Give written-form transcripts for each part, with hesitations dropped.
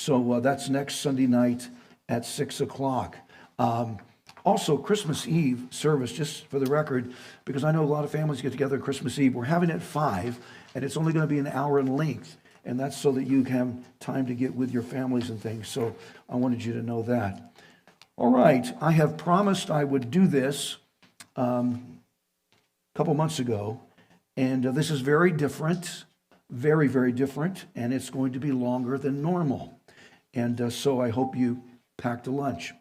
So that's next Sunday night at 6 o'clock. Also, Christmas Eve service, just for the record, because I know a lot of families get together on Christmas Eve. We're having it at 5, and it's only going to be an hour in length. And that's so that you have time to get with your families and things. So I wanted you to know that. All right, I have promised I would do this a couple months ago. And this is very different, very, very different. And it's going to be longer than normal. And so I hope you packed a lunch.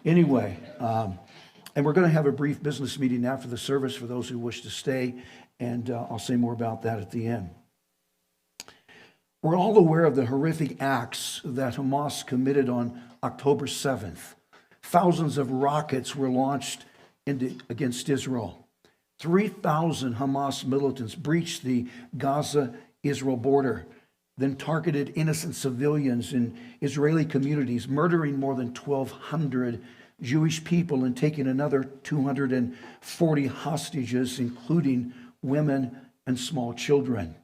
Anyway, and we're going to have a brief business meeting after the service for those who wish to stay. And I'll say more about that at the end. We're all aware of the horrific acts that Hamas committed on October 7th. Thousands of rockets were launched against Israel. 3,000 Hamas militants breached the Gaza-Israel border, then targeted innocent civilians in Israeli communities, murdering more than 1,200 Jewish people and taking another 240 hostages, including women and small children.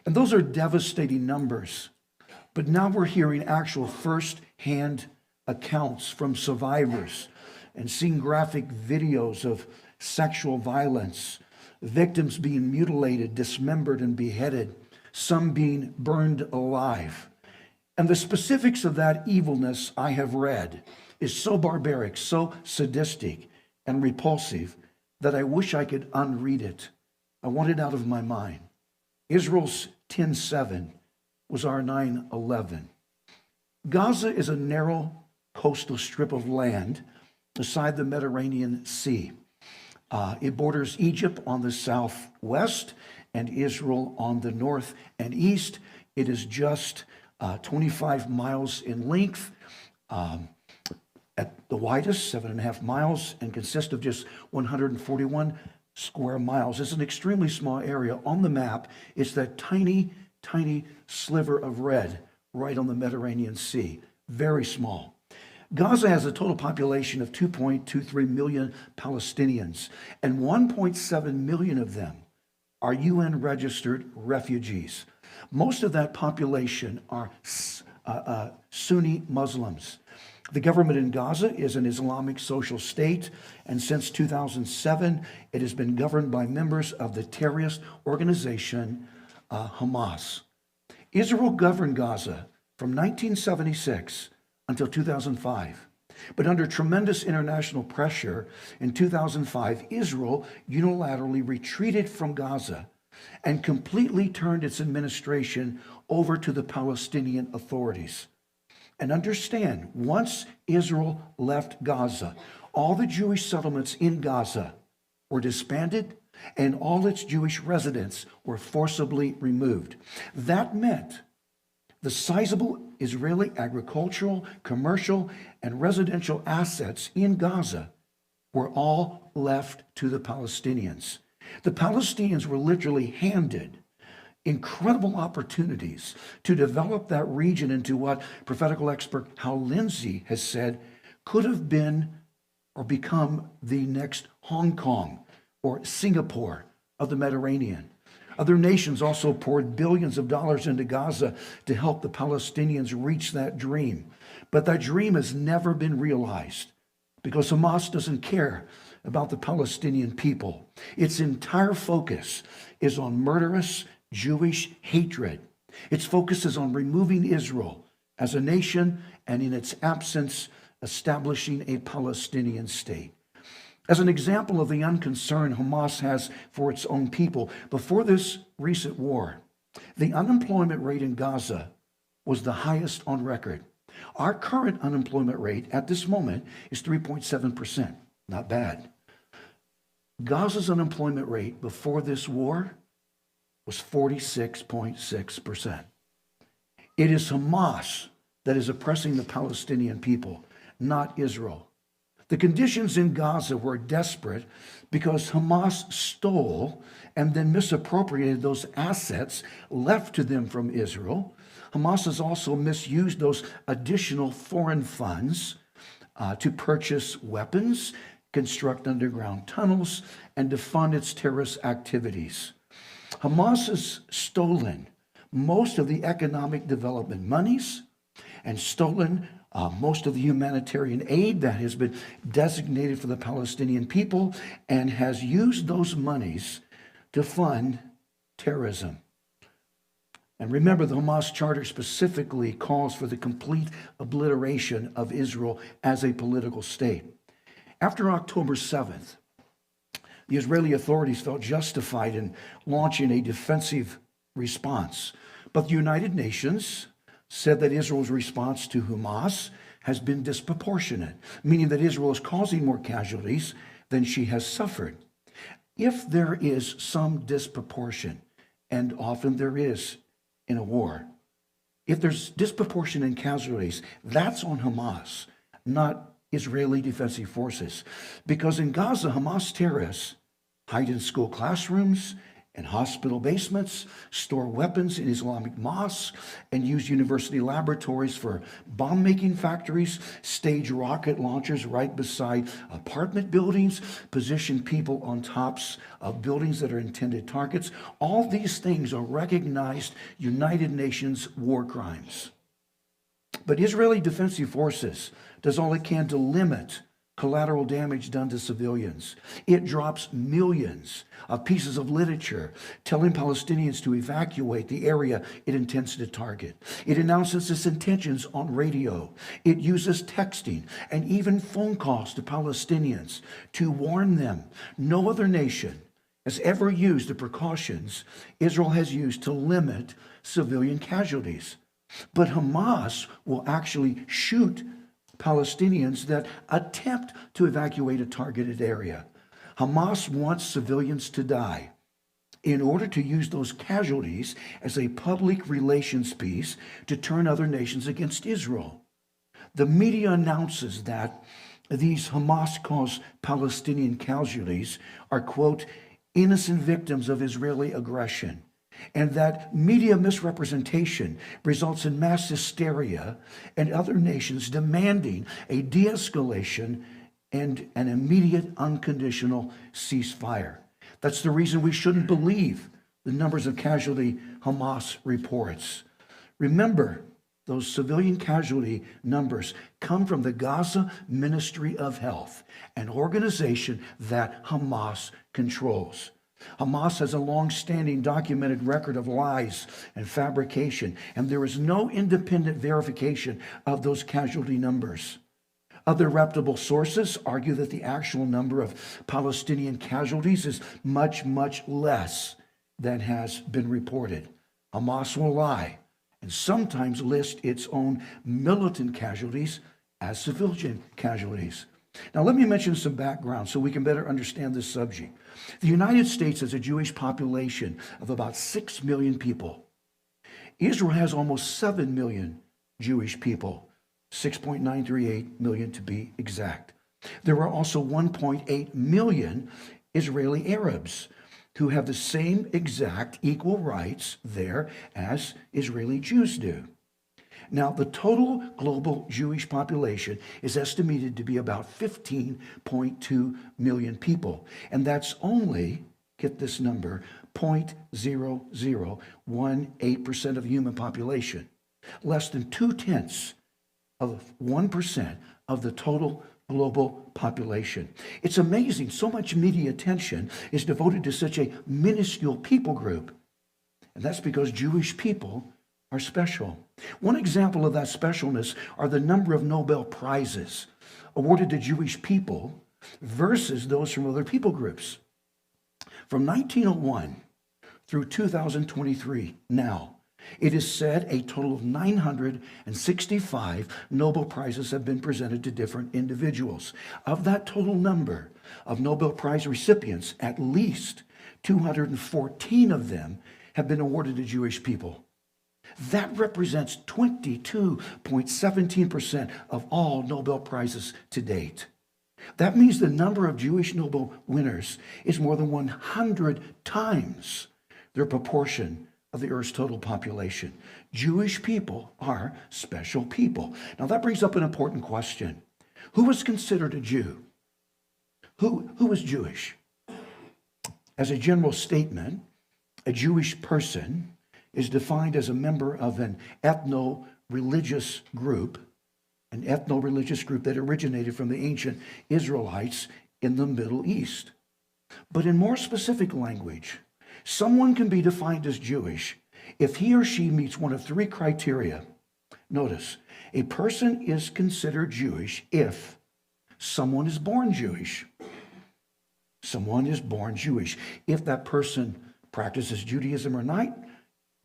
And those are devastating numbers. But now we're hearing actual first-hand accounts from survivors and seeing graphic videos of sexual violence, victims being mutilated, dismembered, and beheaded, some being burned alive. And the specifics of that evilness I have read is so barbaric, so sadistic, and repulsive that I wish I could unread it. I want it out of my mind. Israel's 10-7 was our 9/11. Gaza is a narrow coastal strip of land beside the Mediterranean Sea. It borders Egypt on the southwest and Israel on the north and east. It is just 25 miles in length, at the widest, 7.5 miles, and consists of just 141 square miles. It's an extremely small area. On the map, it's that tiny, tiny sliver of red right on the Mediterranean Sea. Very small. Gaza has a total population of 2.23 million Palestinians, and 1.7 million of them are UN-registered refugees. Most of that population are Sunni Muslims. The government in Gaza is an Islamic social state, and since 2007, it has been governed by members of the terrorist organization Hamas. Israel governed Gaza from 1976 until 2005. But under tremendous international pressure in 2005, Israel unilaterally retreated from Gaza and completely turned its administration over to the Palestinian authorities. And understand, once Israel left Gaza, all the Jewish settlements in Gaza were disbanded and all its Jewish residents were forcibly removed. That meant the sizable Israeli agricultural, commercial, and residential assets in Gaza were all left to the Palestinians. The Palestinians were literally handed incredible opportunities to develop that region into what prophetical expert Hal Lindsey has said could have been or become the next Hong Kong or Singapore of the Mediterranean. Other nations also poured billions of dollars into Gaza to help the Palestinians reach that dream. But that dream has never been realized because Hamas doesn't care about the Palestinian people. Its entire focus is on murderous Jewish hatred. Its focus is on removing Israel as a nation and, in its absence, establishing a Palestinian state. As an example of the unconcern Hamas has for its own people, before this recent war, the unemployment rate in Gaza was the highest on record. Our current unemployment rate at this moment is 3.7%. Not bad. Gaza's unemployment rate before this war was 46.6%. It is Hamas that is oppressing the Palestinian people, not Israel. The conditions in Gaza were desperate because Hamas stole and then misappropriated those assets left to them from Israel. Hamas has also misused those additional foreign funds to purchase weapons, construct underground tunnels, and to fund its terrorist activities. Hamas has stolen most of the economic development monies and stolen most of the humanitarian aid that has been designated for the Palestinian people and has used those monies to fund terrorism. And remember, the Hamas Charter specifically calls for the complete obliteration of Israel as a political state. After October 7th, the Israeli authorities felt justified in launching a defensive response. But the United Nations said that Israel's response to Hamas has been disproportionate, meaning that Israel is causing more casualties than she has suffered. If there is some disproportion, and often there is in a war, if there's disproportion in casualties, that's on Hamas, not Israeli defensive forces. Because in Gaza, Hamas terrorists hide in school classrooms and hospital basements, store weapons in Islamic mosques, and use university laboratories for bomb-making factories, stage rocket launchers right beside apartment buildings, position people on tops of buildings that are intended targets. All these things are recognized United Nations war crimes. But Israeli defensive forces does all it can to limit collateral damage done to civilians. It drops millions of pieces of literature telling Palestinians to evacuate the area it intends to target. It announces its intentions on radio. It uses texting and even phone calls to Palestinians to warn them. No other nation has ever used the precautions Israel has used to limit civilian casualties. But Hamas will actually shoot Palestinians that attempt to evacuate a targeted area. Hamas wants civilians to die in order to use those casualties as a public relations piece to turn other nations against Israel. The media announces that these Hamas-caused Palestinian casualties are, quote, innocent victims of Israeli aggression, and that media misrepresentation results in mass hysteria and other nations demanding a de-escalation and an immediate unconditional ceasefire. That's the reason we shouldn't believe the numbers of casualty Hamas reports. Remember, those civilian casualty numbers come from the Gaza Ministry of Health, an organization that Hamas controls. Hamas has a long-standing documented record of lies and fabrication, and there is no independent verification of those casualty numbers. Other reputable sources argue that the actual number of Palestinian casualties is much, much less than has been reported. Hamas will lie and sometimes list its own militant casualties as civilian casualties. Now, let me mention some background so we can better understand this subject. The United States has a Jewish population of about 6 million people. Israel has almost 7 million Jewish people, 6.938 million to be exact. There are also 1.8 million Israeli Arabs who have the same exact equal rights there as Israeli Jews do. Now, the total global Jewish population is estimated to be about 15.2 million people. And that's only, get this number, 0.0018% of the human population. Less than 0.2% of the total global population. It's amazing. So much media attention is devoted to such a minuscule people group. And that's because Jewish people are special. One example of that specialness are the number of Nobel Prizes awarded to Jewish people versus those from other people groups. From 1901 through 2023 now, it is said a total of 965 Nobel Prizes have been presented to different individuals. Of that total number of Nobel Prize recipients, at least 214 of them have been awarded to Jewish people. That represents 22.17% of all Nobel Prizes to date. That means the number of Jewish Nobel winners is more than 100 times their proportion of the Earth's total population. Jewish people are special people. Now that brings up an important question. Who is considered a Jew? Who is Jewish? As a general statement, a Jewish person is defined as a member of an ethno religious group, an ethno-religious group that originated from the ancient Israelites in the Middle East. But in more specific language, someone can be defined as Jewish if he or she meets one of three criteria. Notice, a person is considered Jewish if someone is born Jewish. Someone is born Jewish. If that person practices Judaism or not,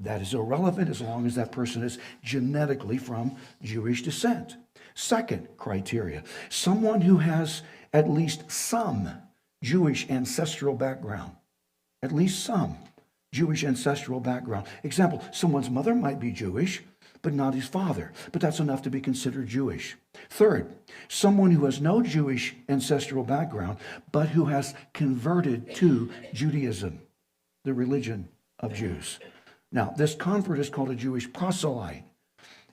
that is irrelevant as long as that person is genetically from Jewish descent. Second criteria, someone who has at least some Jewish ancestral background. At least some Jewish ancestral background. Example, someone's mother might be Jewish, but not his father. But that's enough to be considered Jewish. Third, someone who has no Jewish ancestral background, but who has converted to Judaism, the religion of Jews. Now, this convert is called a Jewish proselyte.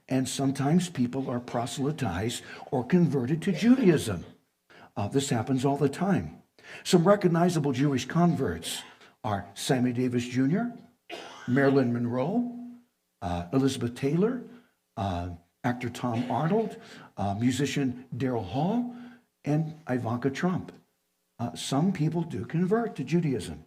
And sometimes people are proselytized or converted to Judaism. This happens all the time. Some recognizable Jewish converts are Sammy Davis Jr., Marilyn Monroe, Elizabeth Taylor, actor Tom Arnold, musician Daryl Hall, and Ivanka Trump. Some people do convert to Judaism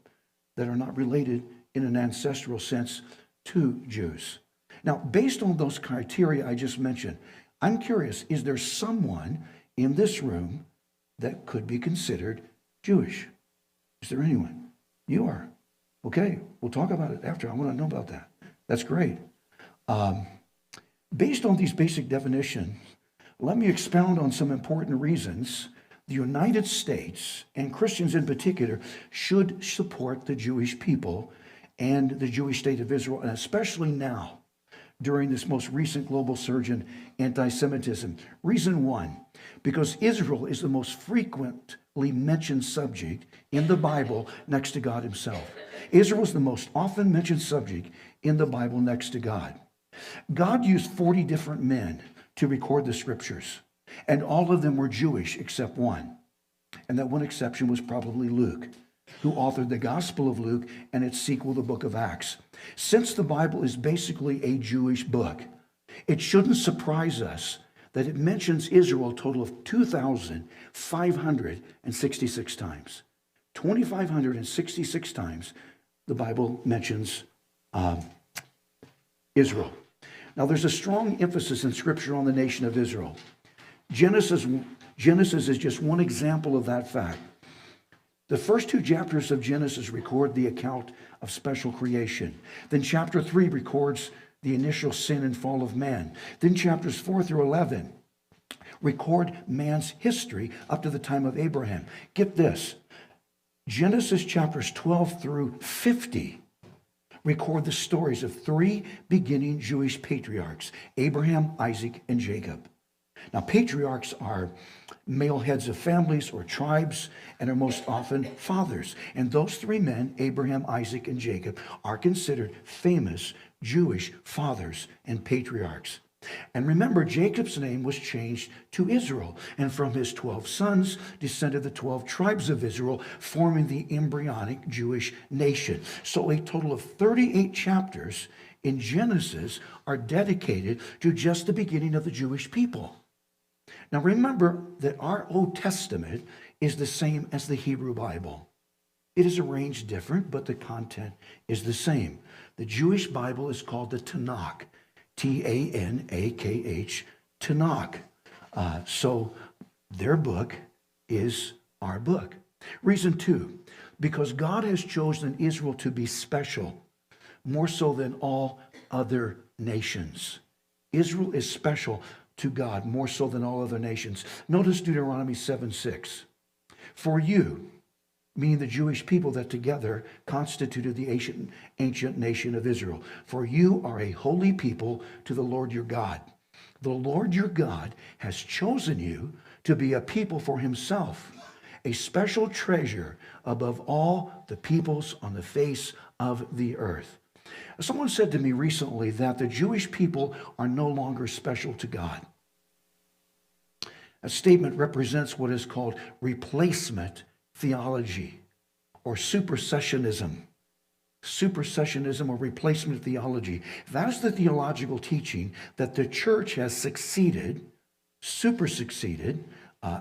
that are not related in an ancestral sense to Jews. Now, based on those criteria I just mentioned, I'm curious, is there someone in this room that could be considered Jewish? Is there anyone? You are. Okay, we'll talk about it after. I want to know about that. That's great. Based on these basic definitions, let me expound on some important reasons the United States, and Christians in particular, should support the Jewish people and the Jewish state of Israel, and especially now, during this most recent global surge in anti-Semitism. Reason one, because Israel is the most frequently mentioned subject in the Bible next to God himself. Israel is the most often mentioned subject in the Bible next to God. God used 40 different men to record the scriptures, and all of them were Jewish except one. And that one exception was probably Luke, who authored the Gospel of Luke and its sequel, the book of Acts. Since the Bible is basically a Jewish book, it shouldn't surprise us that it mentions Israel a total of 2,566 times. 2,566 times the Bible mentions Israel. Now, there's a strong emphasis in Scripture on the nation of Israel. Genesis is just one example of that fact. The first two chapters of Genesis record the account of special creation. Then chapter 3 records the initial sin and fall of man. Then chapters 4 through 11 record man's history up to the time of Abraham. Get this. Genesis chapters 12 through 50 record the stories of three beginning Jewish patriarchs, Abraham, Isaac, and Jacob. Now, patriarchs are male heads of families or tribes and are most often fathers. And those three men, Abraham, Isaac, and Jacob, are considered famous Jewish fathers and patriarchs. And remember, Jacob's name was changed to Israel, and from his 12 sons descended the 12 tribes of Israel, forming the embryonic Jewish nation. So a total of 38 chapters in Genesis are dedicated to just the beginning of the Jewish people. Now remember that our Old Testament is the same as the Hebrew Bible. It is arranged different, but the content is the same. The Jewish Bible is called the Tanakh. Tanakh, Tanakh. So their book is our book. Reason two, because God has chosen Israel to be special, more so than all other nations. Israel is special to God, more so than all other nations. Notice Deuteronomy 7:6. For you, meaning the Jewish people that together constituted the ancient nation of Israel. For you are a holy people to the Lord your God. The Lord your God has chosen you to be a people for himself, a special treasure above all the peoples on the face of the earth. Someone said to me recently that the Jewish people are no longer special to God. A statement represents what is called replacement theology or supersessionism. supersessionism or replacement theology. That is the theological teaching that the church has succeeded, super succeeded,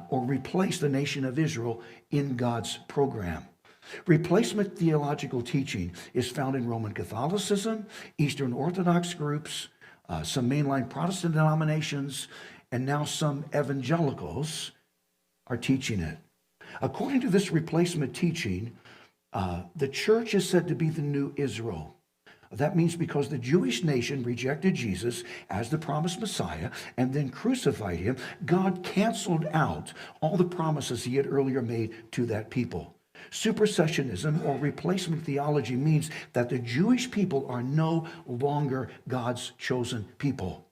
or replaced the nation of Israel in God's program. Replacement theological teaching is found in Roman Catholicism, Eastern Orthodox groups, some mainline Protestant denominations, and now some evangelicals are teaching it. According to this replacement teaching, the church is said to be the new Israel. That means because the Jewish nation rejected Jesus as the promised Messiah and then crucified him, God canceled out all the promises he had earlier made to that people. Supersessionism or replacement theology means that the Jewish people are no longer God's chosen people,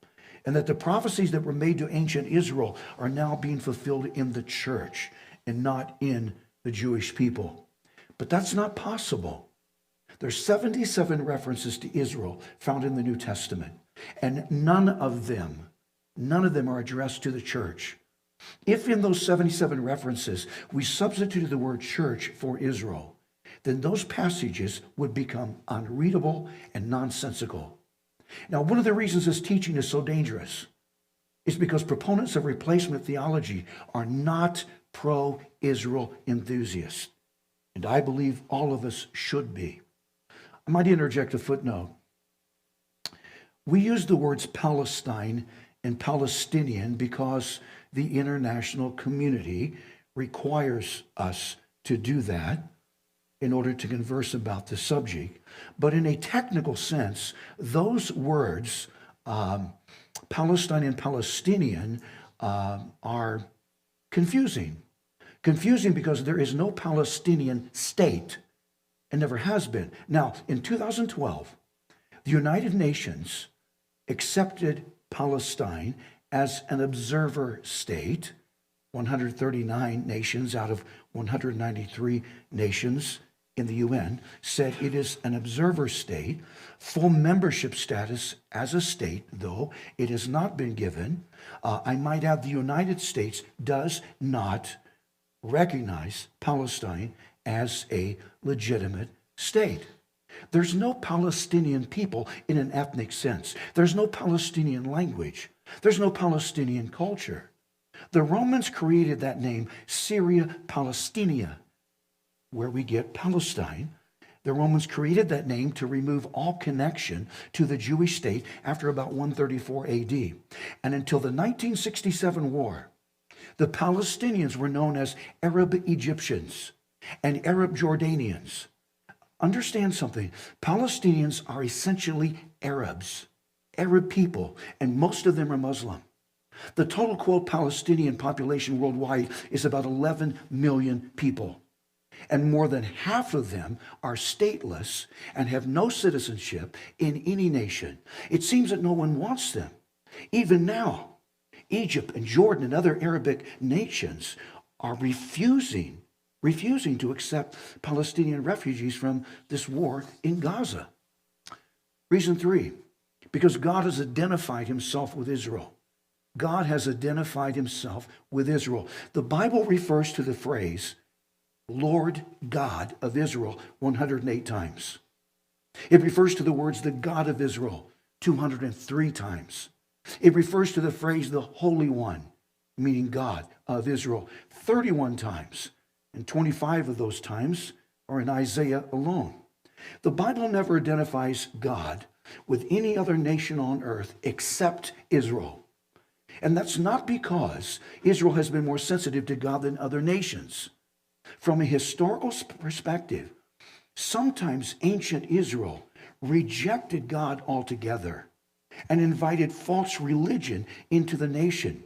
and that the prophecies that were made to ancient Israel are now being fulfilled in the church and not in the Jewish people. But that's not possible. There's 77 references to Israel found in the New Testament, and none of them are addressed to the church. If in those 77 references we substituted the word church for Israel, then those passages would become unreadable and nonsensical. Now, one of the reasons this teaching is so dangerous is because proponents of replacement theology are not pro-Israel enthusiasts. And I believe all of us should be. I might interject a footnote. We use the words Palestine and Palestinian because the international community requires us to do that in order to converse about the subject. But in a technical sense, those words, Palestine and Palestinian, are confusing. Confusing because there is no Palestinian state and never has been. Now, in 2012, the United Nations accepted Palestine as an observer state. 139 nations out of 193 nations in the UN said it is an observer state. Full membership status as a state, though, it has not been given. I might add the United States does not recognize Palestine as a legitimate state. There's no Palestinian people in an ethnic sense. There's no Palestinian language. There's no Palestinian culture. The Romans created that name, Syria Palestina, where we get Palestine. The Romans created that name to remove all connection to the Jewish state after about 134 AD. And until the 1967 war, the Palestinians were known as Arab Egyptians and Arab Jordanians. Understand something. Palestinians are essentially Arabs, Arab people, and most of them are Muslim. The total, quote, Palestinian population worldwide is about 11 million people. And more than half of them are stateless and have no citizenship in any nation. It seems that no one wants them. Even now, Egypt and Jordan and other Arabic nations are refusing to accept Palestinian refugees from this war in Gaza. Reason 3, because God has identified himself with Israel. God has identified himself with Israel. The Bible refers to the phrase, Lord God of Israel, 108 times. It refers to the words, the God of Israel, 203 times. It refers to the phrase, the Holy One, meaning God of Israel, 31 times. And 25 of those times are in Isaiah alone. The Bible never identifies God with any other nation on earth except Israel. And that's not because Israel has been more sensitive to God than other nations. From a historical perspective, sometimes ancient Israel rejected God altogether and invited false religion into the nation.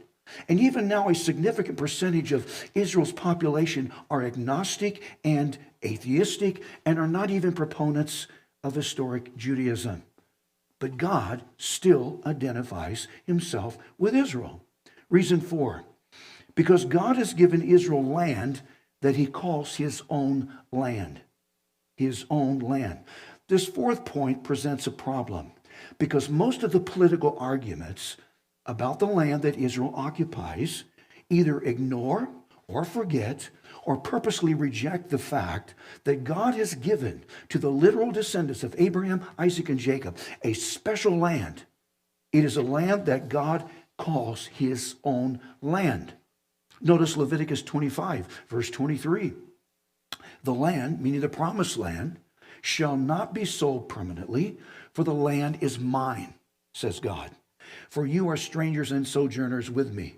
And even now, a significant percentage of Israel's population are agnostic and atheistic and are not even proponents of historic Judaism. But God still identifies himself with Israel. Reason 4, because God has given Israel land that he calls his own land. His own land. This fourth point presents a problem because most of the political arguments about the land that Israel occupies either ignore or forget or purposely reject the fact that God has given to the literal descendants of Abraham, Isaac, and Jacob a special land. It is a land that God calls his own land. Notice Leviticus 25, verse 23. The land, meaning the promised land, shall not be sold permanently, for the land is mine, says God. For you are strangers and sojourners with me.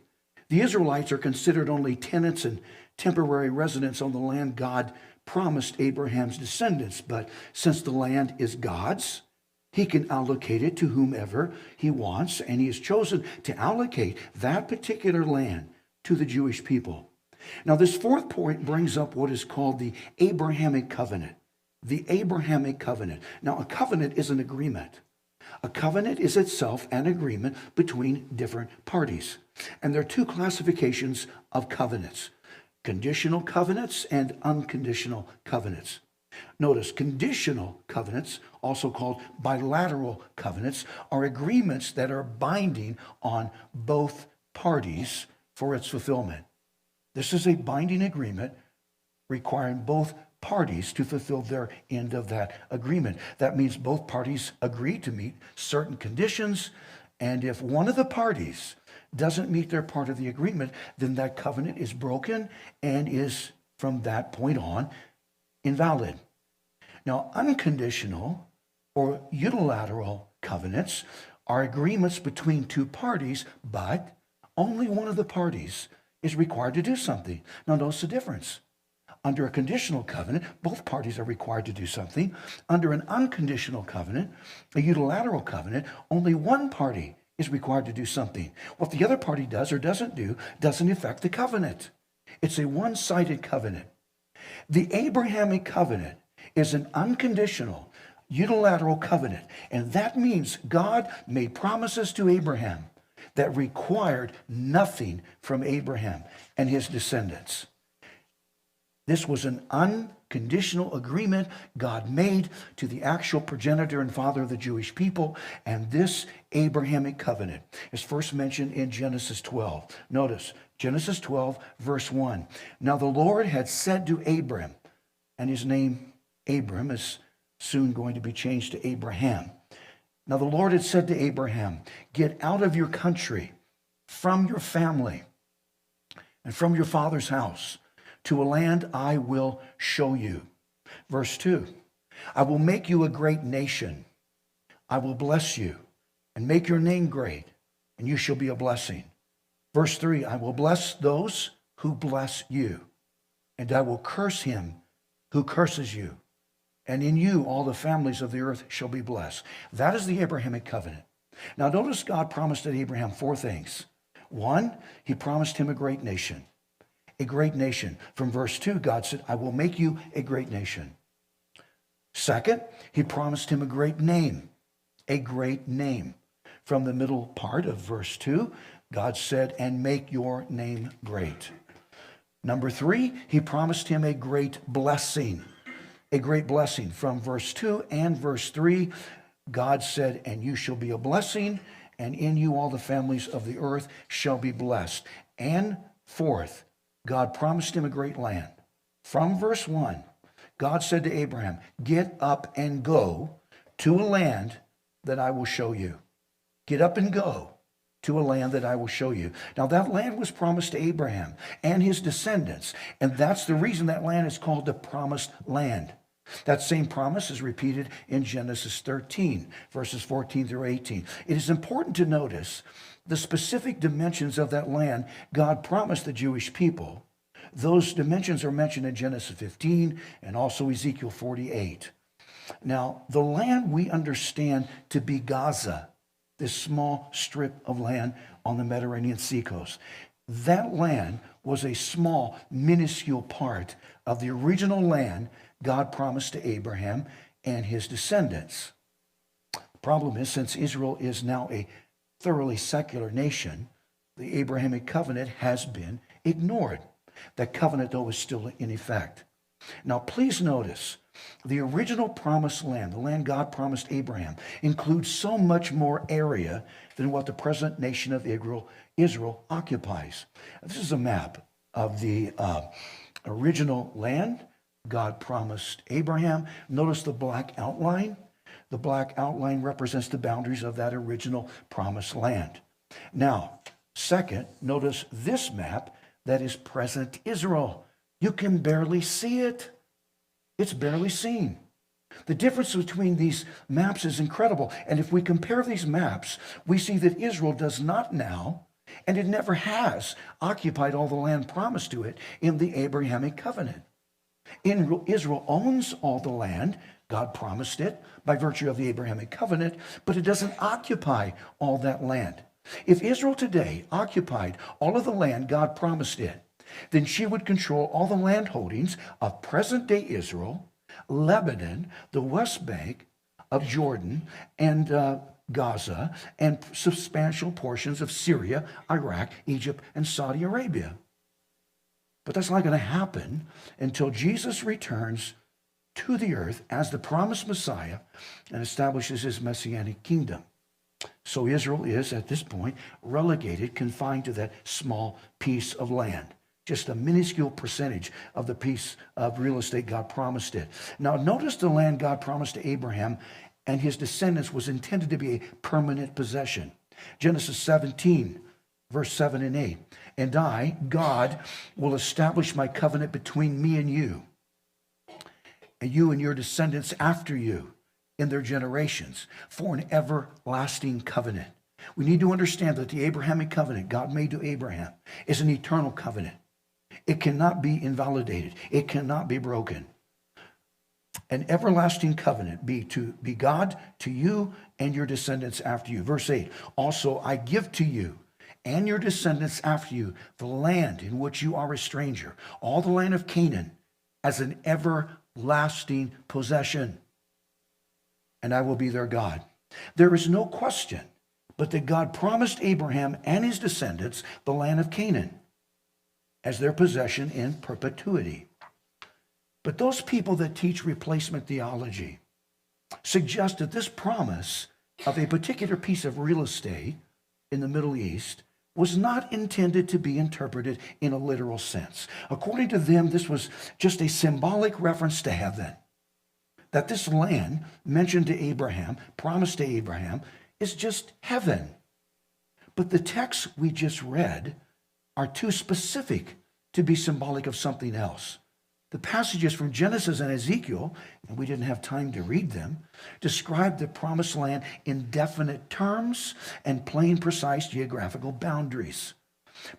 The Israelites are considered only tenants and temporary residents on the land God promised Abraham's descendants. But since the land is God's, he can allocate it to whomever he wants, and he has chosen to allocate that particular land to the Jewish people. Now, this fourth point brings up what is called the Abrahamic covenant. The Abrahamic covenant. Now, a covenant is an agreement. A covenant is itself an agreement between different parties. And there are two classifications of covenants: conditional covenants and unconditional covenants. Notice, conditional covenants, also called bilateral covenants, are agreements that are binding on both parties for its fulfillment. This is a binding agreement requiring both parties to fulfill their end of that agreement. That means both parties agree to meet certain conditions, and if one of the parties doesn't meet their part of the agreement, then that covenant is broken and is, from that point on, invalid. Now, unconditional or unilateral covenants are agreements between two parties, but only one of the parties is required to do something. Now, notice the difference. Under a conditional covenant, both parties are required to do something. Under an unconditional covenant, a unilateral covenant, only one party is required to do something. What the other party does or doesn't do doesn't affect the covenant. It's a one-sided covenant. The Abrahamic covenant is an unconditional, unilateral covenant, and that means God made promises to Abraham that required nothing from Abraham and his descendants. This was an unconditional agreement God made to the actual progenitor and father of the Jewish people, and this Abrahamic covenant is first mentioned in Genesis 12. Notice, Genesis 12, verse 1. Now the Lord had said to Abram, and his name Abram is soon going to be changed to Abraham. Now the Lord had said to Abraham, get out of your country, from your family, and from your father's house, to a land I will show you. Verse 2, I will make you a great nation. I will bless you and make your name great, and you shall be a blessing. Verse 3, I will bless those who bless you, and I will curse him who curses you. And in you all the families of the earth shall be blessed. That is the Abrahamic covenant. Now notice God promised Abraham four things. One, he promised him a great nation. A great nation. From verse 2, God said, I will make you a great nation. Second, he promised him a great name. A great name. From the middle part of verse 2, God said, and make your name great. Number 3, he promised him a great blessing. A great blessing. From verse 2 and verse 3, God said, and you shall be a blessing, and in you all the families of the earth shall be blessed. And fourth, God promised him a great land. From verse 1, God said to Abraham, get up and go to a land that I will show you. Get up and go to a land that I will show you. Now that land was promised to Abraham and his descendants, and that's the reason that land is called the promised land. That same promise is repeated in Genesis 13, verses 14 through 18. It is important to notice the specific dimensions of that land God promised the Jewish people. Those dimensions are mentioned in Genesis 15 and also Ezekiel 48. Now, the land we understand to be Gaza, this small strip of land on the Mediterranean Sea coast, that land was a small, minuscule part of the original land God promised to Abraham and his descendants. The problem is, since Israel is now a thoroughly secular nation, the Abrahamic covenant has been ignored. That covenant, though, is still in effect. Now, please notice, the original promised land, the land God promised Abraham, includes so much more area than what the present nation of Israel occupies. This is a map of the original land God promised Abraham. Notice the black outline. The black outline represents the boundaries of that original promised land. Now, second, notice this map that is present Israel. You can barely see it. It's barely seen. The difference between these maps is incredible. And if we compare these maps, we see that Israel does not now, and it never has, occupied all the land promised to it in the Abrahamic covenant. Israel owns all the land. God promised it by virtue of the Abrahamic covenant, but it doesn't occupy all that land. If Israel today occupied all of the land God promised it, then she would control all the land holdings of present-day Israel, Lebanon, the West Bank of Jordan, and Gaza, and substantial portions of Syria, Iraq, Egypt, and Saudi Arabia. But that's not going to happen until Jesus returns to the earth as the promised Messiah and establishes his messianic kingdom. So Israel is, at this point, relegated, confined to that small piece of land, just a minuscule percentage of the piece of real estate God promised it. Now, notice the land God promised to Abraham and his descendants was intended to be a permanent possession. Genesis 17, verse 7 and 8. And I, God, will establish my covenant between me and you and your descendants after you in their generations for an everlasting covenant. We need to understand that the Abrahamic covenant God made to Abraham is an eternal covenant. It cannot be invalidated. It cannot be broken. An everlasting covenant be God to you and your descendants after you. Verse 8, also I give to you and your descendants after you the land in which you are a stranger, all the land of Canaan, as an everlasting possession. And I will be their God. There is no question but that God promised Abraham and his descendants the land of Canaan as their possession in perpetuity. But those people that teach replacement theology suggest that this promise of a particular piece of real estate in the Middle East was not intended to be interpreted in a literal sense. According to them, this was just a symbolic reference to heaven. That this land mentioned to Abraham, promised to Abraham, is just heaven. But the texts we just read are too specific to be symbolic of something else. The passages from Genesis and Ezekiel, and we didn't have time to read them, describe the promised land in definite terms and plain, precise geographical boundaries.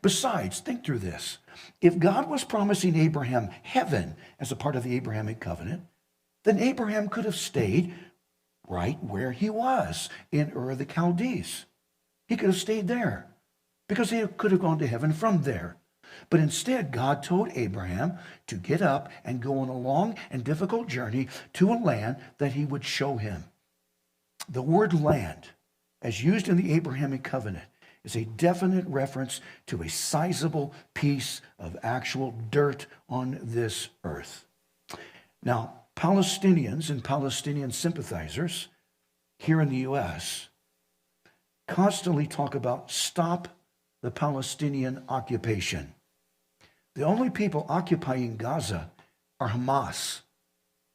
Besides, think through this. If God was promising Abraham heaven as a part of the Abrahamic covenant, then Abraham could have stayed right where he was in Ur of the Chaldees. He could have stayed there because he could have gone to heaven from there. But instead, God told Abraham to get up and go on a long and difficult journey to a land that he would show him. The word land, as used in the Abrahamic covenant, is a definite reference to a sizable piece of actual dirt on this earth. Now, Palestinians and Palestinian sympathizers here in the U.S. constantly talk about stop the Palestinian occupation. The only people occupying Gaza are Hamas.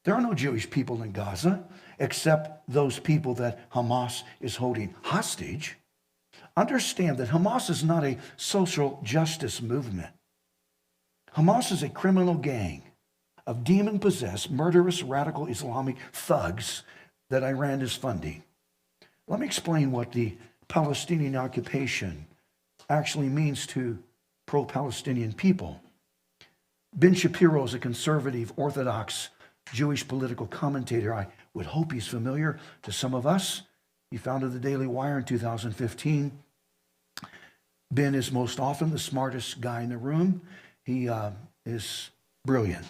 There are no Jewish people in Gaza except those people that Hamas is holding hostage. Understand that Hamas is not a social justice movement. Hamas is a criminal gang of demon-possessed, murderous, radical Islamic thugs that Iran is funding. Let me explain what the Palestinian occupation actually means to pro-Palestinian people. Ben Shapiro is a conservative, Orthodox, Jewish political commentator. I would hope he's familiar to some of us. He founded the Daily Wire in 2015. Ben is most often the smartest guy in the room. He is brilliant.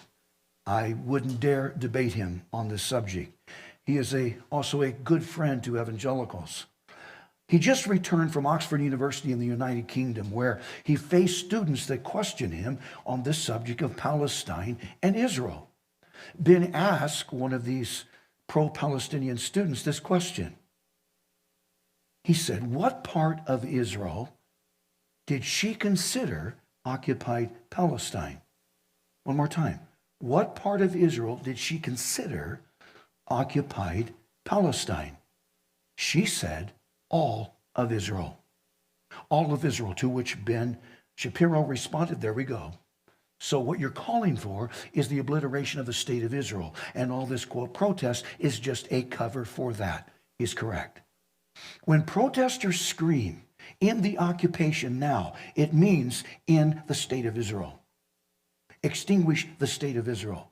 I wouldn't dare debate him on this subject. He is also a good friend to evangelicals. He just returned from Oxford University in the United Kingdom, where he faced students that questioned him on this subject of Palestine and Israel. Ben asked one of these pro-Palestinian students this question. He said, what part of Israel did she consider occupied Palestine? One more time. What part of Israel did she consider occupied Palestine? She said all of Israel. All of Israel, to which Ben Shapiro responded, there we go. So what you're calling for is the obliteration of the state of Israel. And all this, quote, protest is just a cover for that, is correct. When protesters scream in the occupation now, it means in the state of Israel. Extinguish the state of Israel.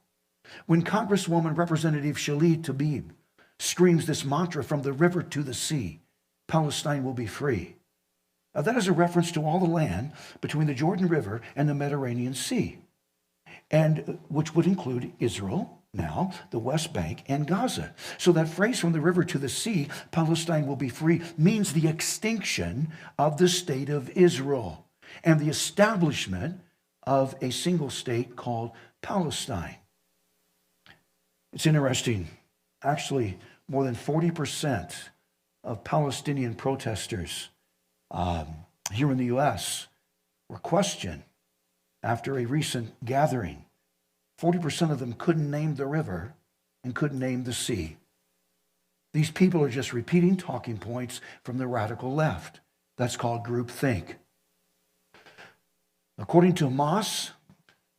When Congresswoman Representative Shali Tlaib screams this mantra from the river to the sea, Palestine will be free. Now, that is a reference to all the land between the Jordan River and the Mediterranean Sea, and which would include Israel, now the West Bank, and Gaza. So that phrase, from the river to the sea, Palestine will be free, means the extinction of the state of Israel and the establishment of a single state called Palestine. It's interesting. Actually, more than 40% of Palestinian protesters here in the U.S. were questioned after a recent gathering. 40% of them couldn't name the river and couldn't name the sea. These people are just repeating talking points from the radical left. That's called groupthink. According to Hamas,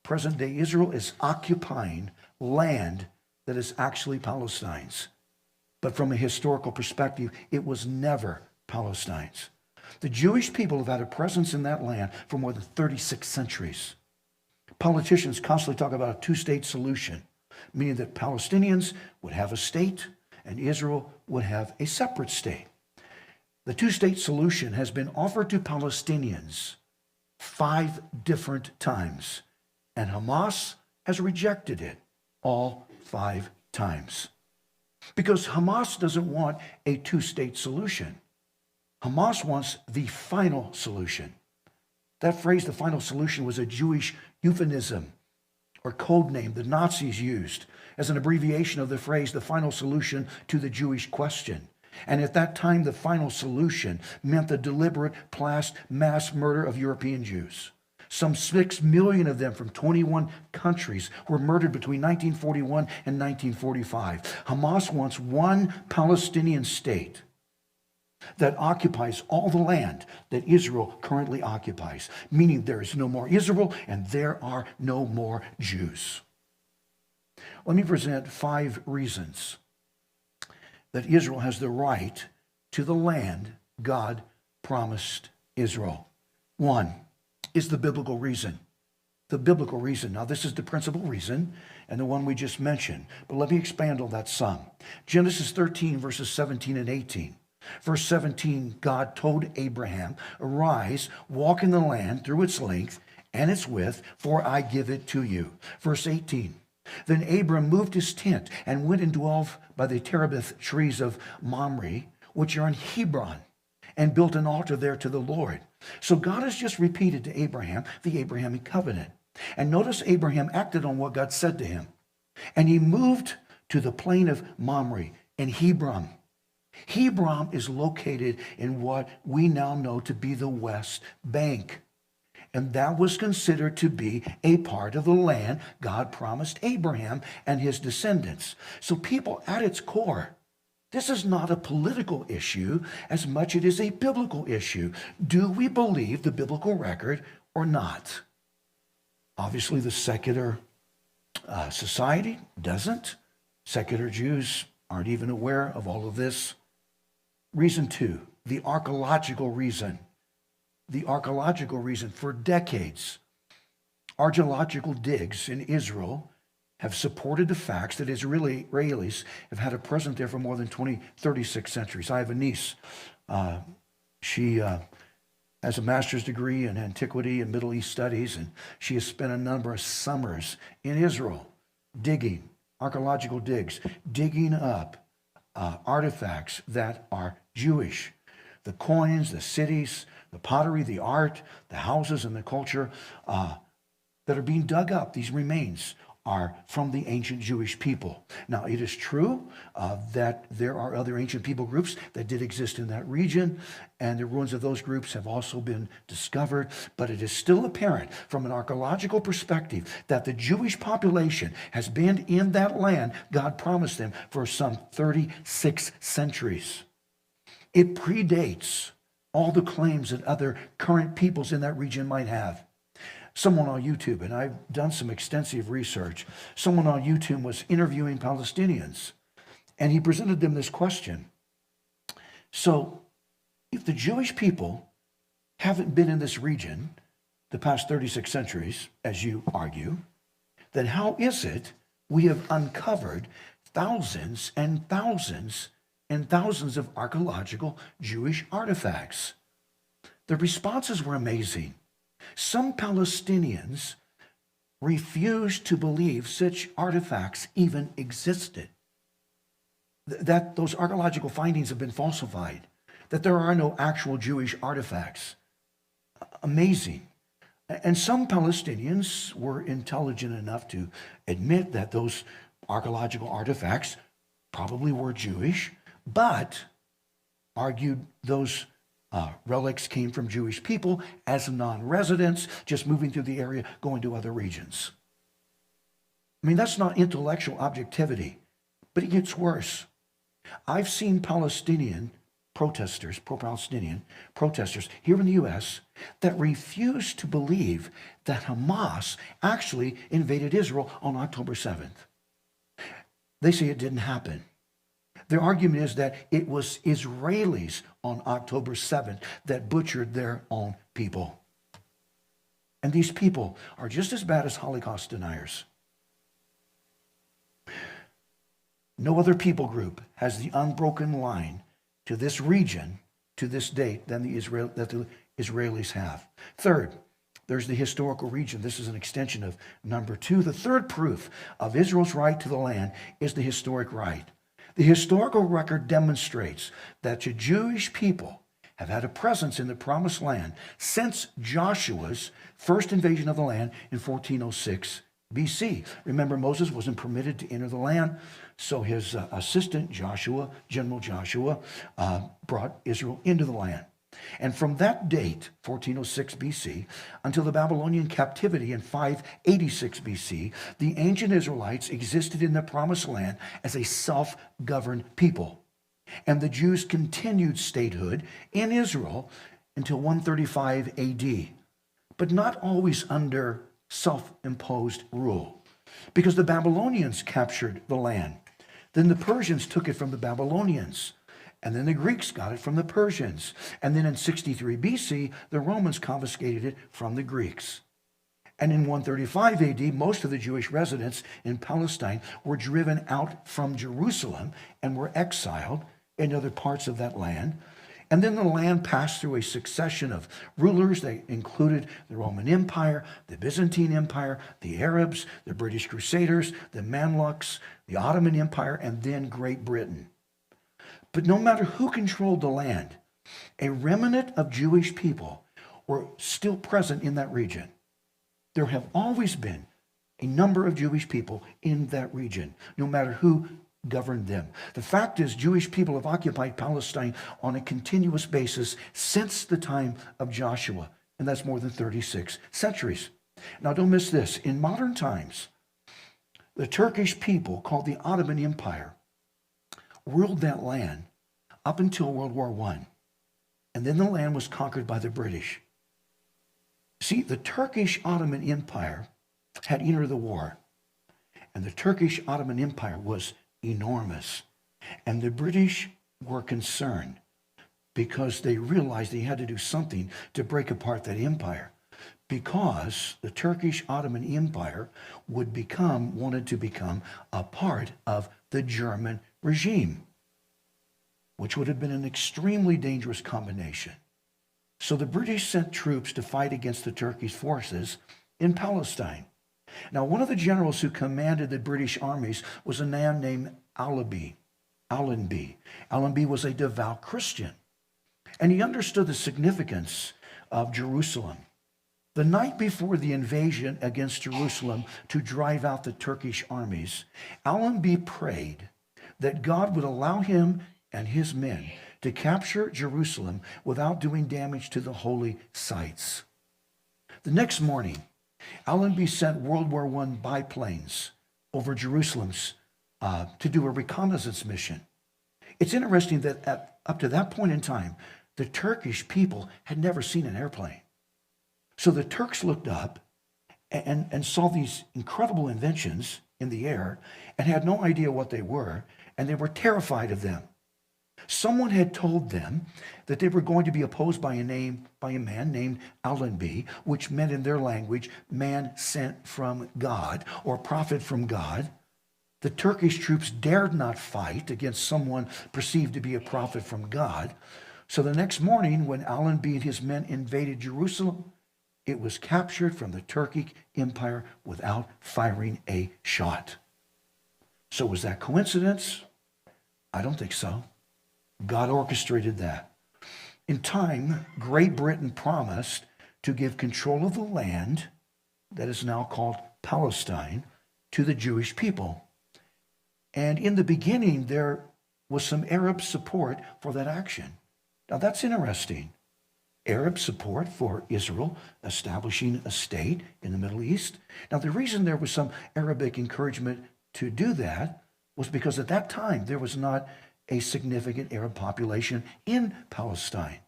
present-day Israel is occupying land that is actually Palestine's. But from a historical perspective, it was never Palestine's. The Jewish people have had a presence in that land for more than 36 centuries. Politicians constantly talk about a two-state solution, meaning that Palestinians would have a state and Israel would have a separate state. The two-state solution has been offered to Palestinians 5 different times, and Hamas has rejected it all 5 times. Because Hamas doesn't want a two-state solution. Hamas wants the final solution. That phrase, the final solution, was a Jewish euphemism or code name the Nazis used as an abbreviation of the phrase, the final solution to the Jewish question. And at that time, the final solution meant the deliberate mass murder of European Jews. Some 6 million of them from 21 countries were murdered between 1941 and 1945. Hamas wants one Palestinian state that occupies all the land that Israel currently occupies, meaning there is no more Israel and there are no more Jews. Let me present 5 reasons that Israel has the right to the land God promised Israel. 1 is the biblical reason. The biblical reason. Now, this is the principal reason and the one we just mentioned, but let me expand on that some. Genesis 13, verses 17 and 18. Verse 17, God told Abraham, arise, walk in the land through its length and its width, for I give it to you. Verse 18, then Abram moved his tent and went and dwelt by the terebinth trees of Mamre, which are in Hebron, and built an altar there to the Lord. So God has just repeated to Abraham the Abrahamic covenant. And notice Abraham acted on what God said to him. And he moved to the plain of Mamre in Hebron. Hebron is located in what we now know to be the West Bank. And that was considered to be a part of the land God promised Abraham and his descendants. So people, at its core, this is not a political issue as much as it is a biblical issue. Do we believe the biblical record or not? Obviously, the secular society doesn't. Secular Jews aren't even aware of all of this. Reason 2, the archaeological reason. The archaeological reason. For decades, archaeological digs in Israel have supported the facts that Israelis have had a presence there for more than 36 centuries. I have a niece. She has a master's degree in antiquity and Middle East studies, and she has spent a number of summers in Israel digging, archaeological digs, digging up artifacts that are Jewish. The coins, the cities, the pottery, the art, the houses, and the culture that are being dug up, these remains, are from the ancient Jewish people. Now, it is true that there are other ancient people groups that did exist in that region, and the ruins of those groups have also been discovered, but it is still apparent from an archaeological perspective that the Jewish population has been in that land God promised them for some 36 centuries. It predates all the claims that other current peoples in that region might have. Someone on YouTube, and I've done some extensive research, someone on YouTube was interviewing Palestinians, and he presented them this question. So, if the Jewish people haven't been in this region the past 36 centuries, as you argue, then how is it we have uncovered thousands and thousands and thousands of archaeological Jewish artifacts? The responses were amazing. Some Palestinians refused to believe such artifacts even existed, that those archaeological findings have been falsified, that there are no actual Jewish artifacts. Amazing. And some Palestinians were intelligent enough to admit that those archaeological artifacts probably were Jewish, but argued those relics came from Jewish people as non-residents, just moving through the area, going to other regions. I mean, that's not intellectual objectivity, but it gets worse. I've seen Palestinian protesters, pro-Palestinian protesters here in the U.S. that refuse to believe that Hamas actually invaded Israel on October 7th. They say it didn't happen. Their argument is that it was Israelis on October 7th that butchered their own people. And these people are just as bad as Holocaust deniers. No other people group has the unbroken line to this region, to this date, than the Israelis have. Third, there's the historical region. This is an extension of number 2. The third proof of Israel's right to the land is the historic right. The historical record demonstrates that the Jewish people have had a presence in the Promised Land since Joshua's first invasion of the land in 1406 BC. Remember, Moses wasn't permitted to enter the land, so his assistant Joshua, General Joshua, brought Israel into the land. And from that date, 1406 BC, until the Babylonian captivity in 586 BC, the ancient Israelites existed in the Promised Land as a self-governed people. And the Jews continued statehood in Israel until 135 AD, but not always under self-imposed rule, because the Babylonians captured the land. Then the Persians took it from the Babylonians. And then the Greeks got it from the Persians. And then in 63 BC, the Romans confiscated it from the Greeks. And in 135 AD, most of the Jewish residents in Palestine were driven out from Jerusalem and were exiled in other parts of that land. And then the land passed through a succession of rulers. They included the Roman Empire, the Byzantine Empire, the Arabs, the British Crusaders, the Mamluks, the Ottoman Empire, and then Great Britain. But no matter who controlled the land, a remnant of Jewish people were still present in that region. There have always been a number of Jewish people in that region, no matter who governed them. The fact is, Jewish people have occupied Palestine on a continuous basis since the time of Joshua, and that's more than 36 centuries. Now, don't miss this. In modern times, the Turkish people, called the Ottoman Empire, ruled that land up until World War I. And then the land was conquered by the British. See, the Turkish Ottoman Empire had entered the war. And the Turkish Ottoman Empire was enormous. And the British were concerned because they realized they had to do something to break apart that empire. Because the Turkish Ottoman Empire wanted to become a part of the German regime, which would have been an extremely dangerous combination. So the British sent troops to fight against the Turkish forces in Palestine. Now, one of the generals who commanded the British armies was a man named Allenby. Allenby was a devout Christian, and he understood the significance of Jerusalem. The night before the invasion against Jerusalem to drive out the Turkish armies, Allenby prayed that God would allow him and his men to capture Jerusalem without doing damage to the holy sites. The next morning, Allenby sent World War I biplanes over Jerusalem to do a reconnaissance mission. It's interesting that up to that point in time, the Turkish people had never seen an airplane. So the Turks looked up and saw these incredible inventions in the air and had no idea what they were, and they were terrified of them. Someone had told them that they were going to be opposed by a man named Allenby, which meant in their language, man sent from God or prophet from God. The Turkish troops dared not fight against someone perceived to be a prophet from God. So the next morning, when Allenby and his men invaded Jerusalem, it was captured from the Turkic Empire without firing a shot. So was that coincidence? I don't think so. God orchestrated that. In time, Great Britain promised to give control of the land that is now called Palestine to the Jewish people. And in the beginning, there was some Arab support for that action. Now that's interesting. Arab support for Israel establishing a state in the Middle East. Now the reason there was some Arabic encouragement to do that was because at that time there was not a significant Arab population in Palestine.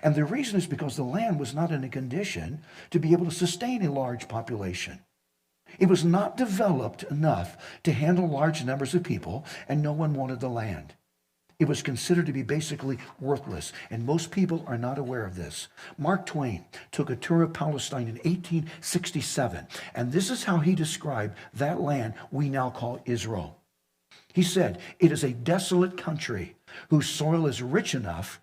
And the reason is because the land was not in a condition to be able to sustain a large population. It was not developed enough to handle large numbers of people, and no one wanted the land. It was considered to be basically worthless, and most people are not aware of this. Mark Twain took a tour of Palestine in 1867, and this is how he described that land we now call Israel. He said, "It is a desolate country whose soil is rich enough,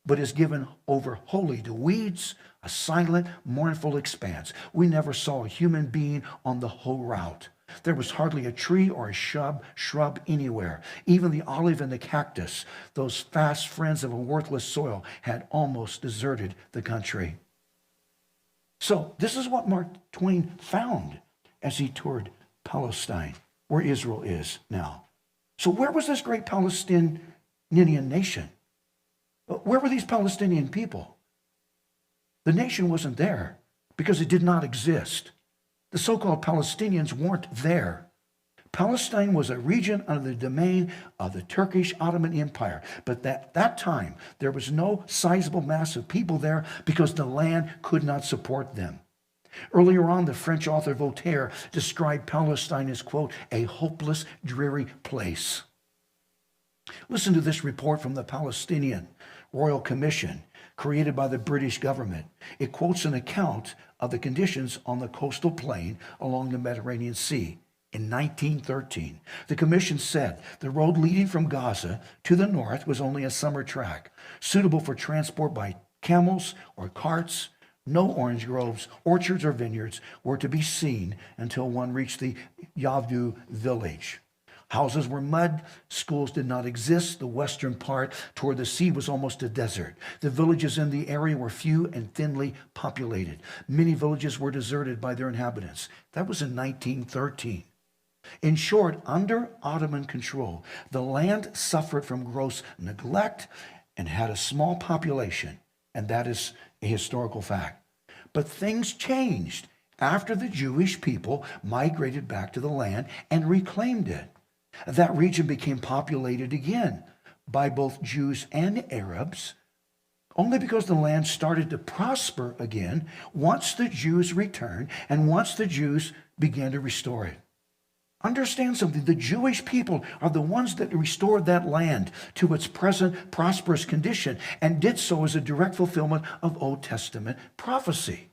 but is given over wholly to weeds, a silent, mournful expanse. We never saw a human being on the whole route. There was hardly a tree or a shrub anywhere. Even the olive and the cactus, those fast friends of a worthless soil, had almost deserted the country." So this is what Mark Twain found as he toured Palestine, where Israel is now. So where was this great Palestinian nation? Where were these Palestinian people? The nation wasn't there because it did not exist. The so-called Palestinians weren't there. Palestine was a region under the domain of the Turkish Ottoman Empire. But at that time, there was no sizable mass of people there because the land could not support them. Earlier on, the French author Voltaire described Palestine as, quote, a hopeless, dreary place. Listen to this report from the Palestinian Royal Commission created by the British government. It quotes an account of the conditions on the coastal plain along the Mediterranean Sea. In 1913, the commission said the road leading from Gaza to the north was only a summer track, suitable for transport by camels or carts. No orange groves, orchards, or vineyards were to be seen until one reached the Yavdu village. Houses were mud, schools did not exist. The western part toward the sea was almost a desert. The villages in the area were few and thinly populated. Many villages were deserted by their inhabitants. That was in 1913. In short, under Ottoman control, the land suffered from gross neglect and had a small population, and that is a historical fact. But things changed after the Jewish people migrated back to the land and reclaimed it. That region became populated again by both Jews and Arabs, only because the land started to prosper again once the Jews returned and once the Jews began to restore it. Understand something, the Jewish people are the ones that restored that land to its present prosperous condition and did so as a direct fulfillment of Old Testament prophecy.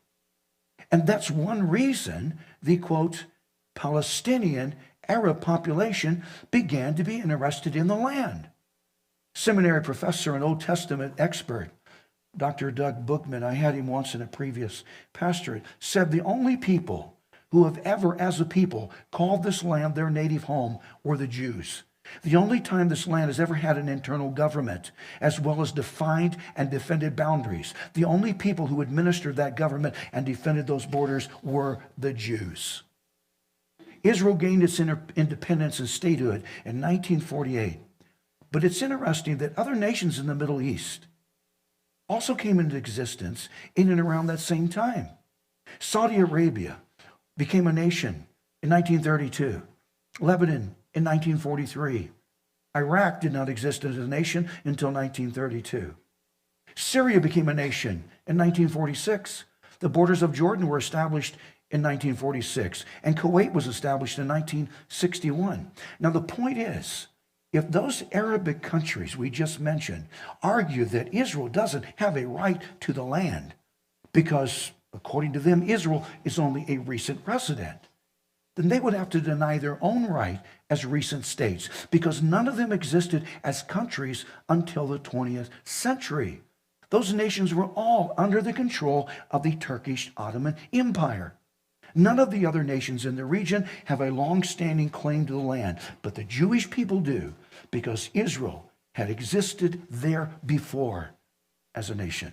And that's one reason the, quote, Palestinian Arab population began to be interested in the land. Seminary professor and Old Testament expert, Dr. Doug Bookman, I had him once in a previous pastorate, said the only people who have ever, as a people, called this land their native home were the Jews. The only time this land has ever had an internal government, as well as defined and defended boundaries. The only people who administered that government and defended those borders were the Jews. Israel gained its independence and statehood in 1948. But it's interesting that other nations in the Middle East also came into existence in and around that same time. Saudi Arabia became a nation in 1932. Lebanon in 1943. Iraq did not exist as a nation until 1932. Syria became a nation in 1946. The borders of Jordan were established in 1946, and Kuwait was established in 1961. Now, the point is, if those Arabic countries we just mentioned argue that Israel doesn't have a right to the land because, according to them, Israel is only a recent resident, then they would have to deny their own right as recent states because none of them existed as countries until the 20th century. Those nations were all under the control of the Turkish Ottoman Empire. None of the other nations in the region have a long-standing claim to the land, but the Jewish people do because Israel had existed there before as a nation.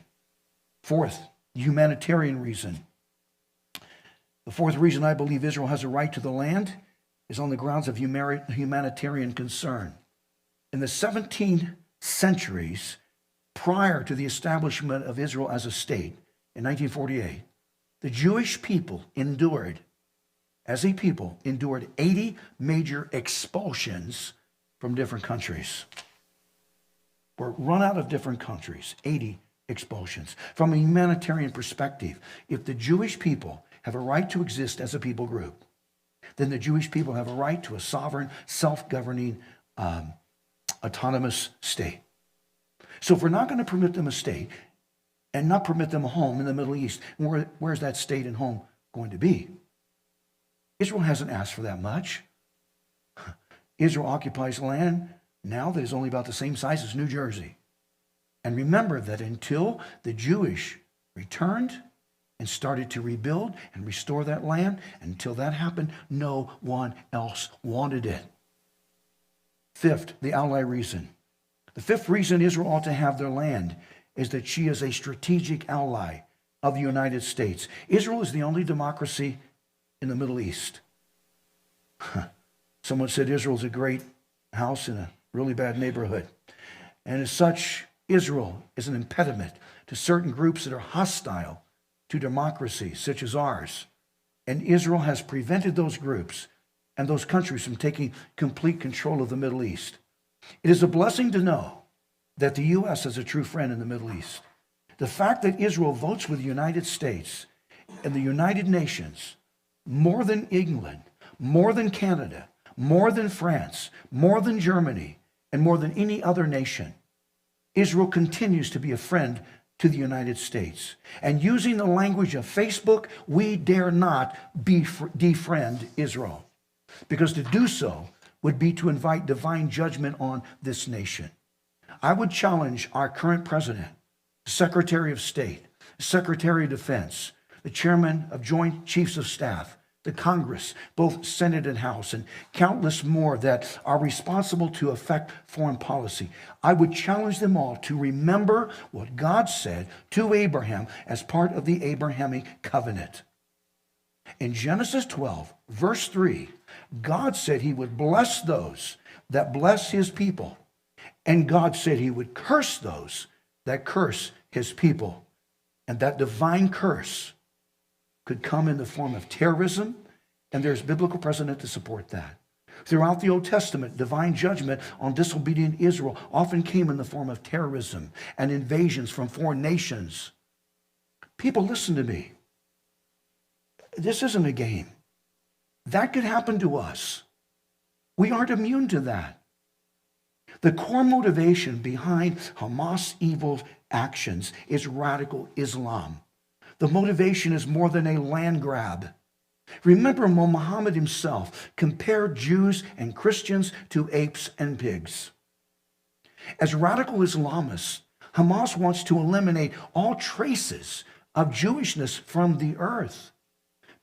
Fourth, humanitarian reason. The fourth reason I believe Israel has a right to the land is on the grounds of humanitarian concern. In the 17 centuries prior to the establishment of Israel as a state in 1948, the Jewish people endured 80 major expulsions from different countries. Were run out of different countries, 80 expulsions. From a humanitarian perspective, if the Jewish people have a right to exist as a people group, then the Jewish people have a right to a sovereign, self-governing, autonomous state. So if we're not going to permit them a state and not permit them a home in the Middle East, where's that state and home going to be? Israel hasn't asked for that much. Israel occupies land now that is only about the same size as New Jersey. And remember that until the Jewish returned and started to rebuild and restore that land, until that happened, no one else wanted it. Fifth, the ally reason. The fifth reason Israel ought to have their land is that she is a strategic ally of the United States. Israel is the only democracy in the Middle East. Someone said Israel's a great house in a really bad neighborhood. And as such, Israel is an impediment to certain groups that are hostile to democracy, such as ours. And Israel has prevented those groups and those countries from taking complete control of the Middle East. It is a blessing to know that the U.S. is a true friend in the Middle East. The fact that Israel votes with the United States and the United Nations more than England, more than Canada, more than France, more than Germany, and more than any other nation, Israel continues to be a friend to the United States. And using the language of Facebook, we dare not defriend Israel, because to do so would be to invite divine judgment on this nation. I would challenge our current president, Secretary of State, Secretary of Defense, the chairman of Joint Chiefs of Staff, the Congress, both Senate and House, and countless more that are responsible to affect foreign policy. I would challenge them all to remember what God said to Abraham as part of the Abrahamic covenant. In Genesis 12, verse 3, God said he would bless those that bless his people, and God said he would curse those that curse his people. And that divine curse could come in the form of terrorism, and there's biblical precedent to support that. Throughout the Old Testament, divine judgment on disobedient Israel often came in the form of terrorism and invasions from foreign nations. People, listen to me. This isn't a game. That could happen to us. We aren't immune to that. The core motivation behind Hamas' evil actions is radical Islam. The motivation is more than a land grab. Remember, Muhammad himself compared Jews and Christians to apes and pigs. As radical Islamists, Hamas wants to eliminate all traces of Jewishness from the earth.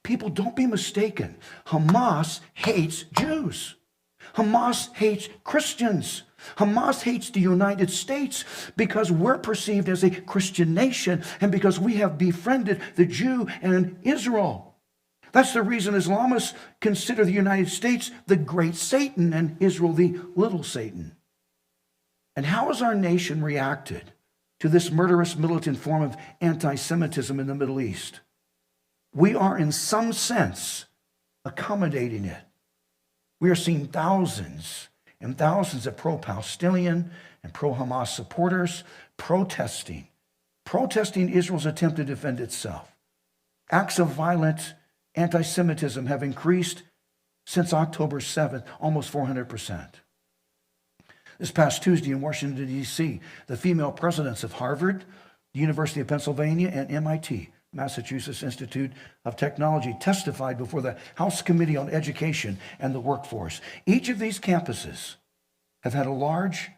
People, don't be mistaken. Hamas hates Jews. Hamas hates Christians. Hamas hates the United States because we're perceived as a Christian nation and because we have befriended the Jew and Israel. That's the reason Islamists consider the United States the great Satan and Israel the little Satan. And how has our nation reacted to this murderous militant form of anti-Semitism in the Middle East? We are in some sense accommodating it. We are seeing thousands and thousands of pro-Palestinian and pro-Hamas supporters protesting Israel's attempt to defend itself. Acts of violent anti-Semitism have increased since October 7th, almost 400%. This past Tuesday in Washington, D.C., the female presidents of Harvard, the University of Pennsylvania, and MIT, Massachusetts Institute of Technology, testified before the House Committee on Education and the Workforce. Each of these campuses have had a large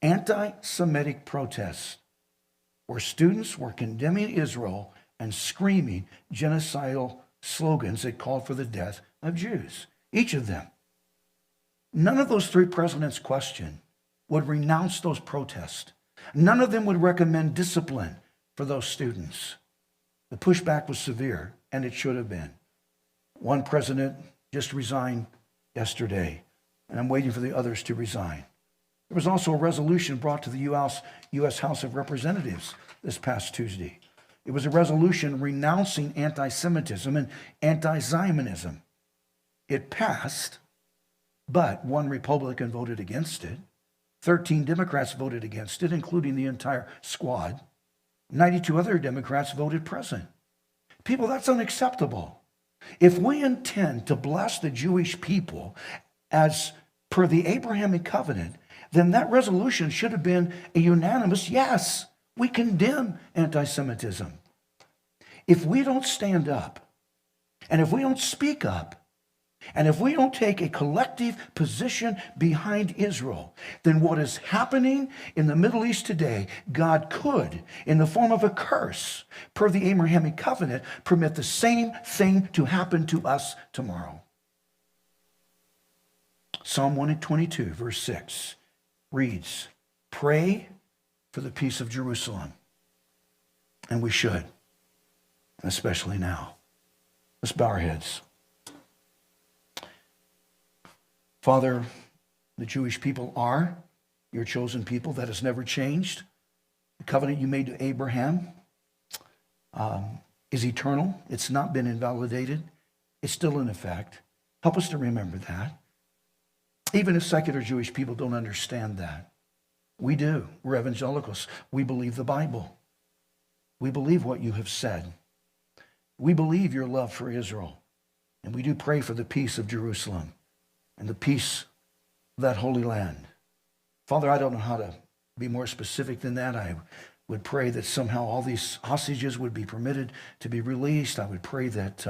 anti-Semitic protest where students were condemning Israel and screaming genocidal slogans that called for the death of Jews. Each of them. None of those three presidents questioned would renounce those protests. None of them would recommend discipline for those students. The pushback was severe, and it should have been. One president just resigned yesterday, and I'm waiting for the others to resign. There was also a resolution brought to the U.S. House of Representatives this past Tuesday. It was a resolution renouncing anti-Semitism and anti-Zionism. It passed, but one Republican voted against it. 13 Democrats voted against it, including the entire squad. 92 other Democrats voted present. People, that's unacceptable. If we intend to bless the Jewish people as per the Abrahamic covenant, then that resolution should have been a unanimous yes. We condemn anti-Semitism. If we don't stand up, and if we don't speak up, and if we don't take a collective position behind Israel, then what is happening in the Middle East today, God could, in the form of a curse, per the Abrahamic covenant, permit the same thing to happen to us tomorrow. Psalm 122, verse 6 reads, "Pray for the peace of Jerusalem." And we should, especially now. Let's bow our heads. Father, the Jewish people are your chosen people. That has never changed. The covenant you made to Abraham is eternal. It's not been invalidated. It's still in effect. Help us to remember that. Even if secular Jewish people don't understand that, we do. We're evangelicals. We believe the Bible. We believe what you have said. We believe your love for Israel. And we do pray for the peace of Jerusalem and the peace of that holy land. Father, I don't know how to be more specific than that. I would pray that somehow all these hostages would be permitted to be released. I would pray that,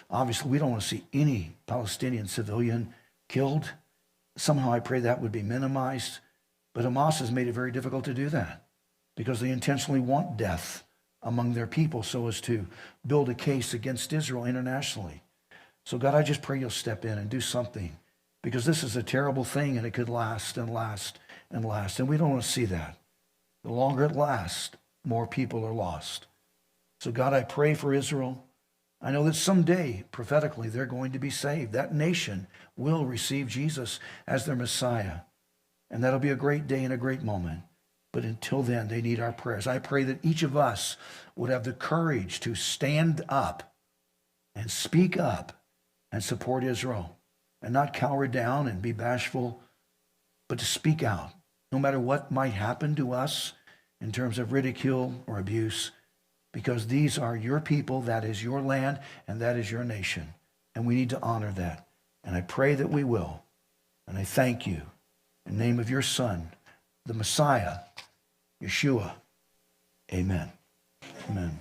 obviously, we don't want to see any Palestinian civilian killed. Somehow I pray that would be minimized. But Hamas has made it very difficult to do that because they intentionally want death among their people so as to build a case against Israel internationally. So God, I just pray you'll step in and do something because this is a terrible thing and it could last and last and last. And we don't want to see that. The longer it lasts, more people are lost. So God, I pray for Israel. I know that someday, prophetically, they're going to be saved. That nation will receive Jesus as their Messiah. And that'll be a great day and a great moment. But until then, they need our prayers. I pray that each of us would have the courage to stand up and speak up and support Israel and not cower down and be bashful, but to speak out, no matter what might happen to us in terms of ridicule or abuse, because these are your people, that is your land, and that is your nation. And we need to honor that. And I pray that we will. And I thank you in the name of your Son, the Messiah, Yeshua. Amen. Amen.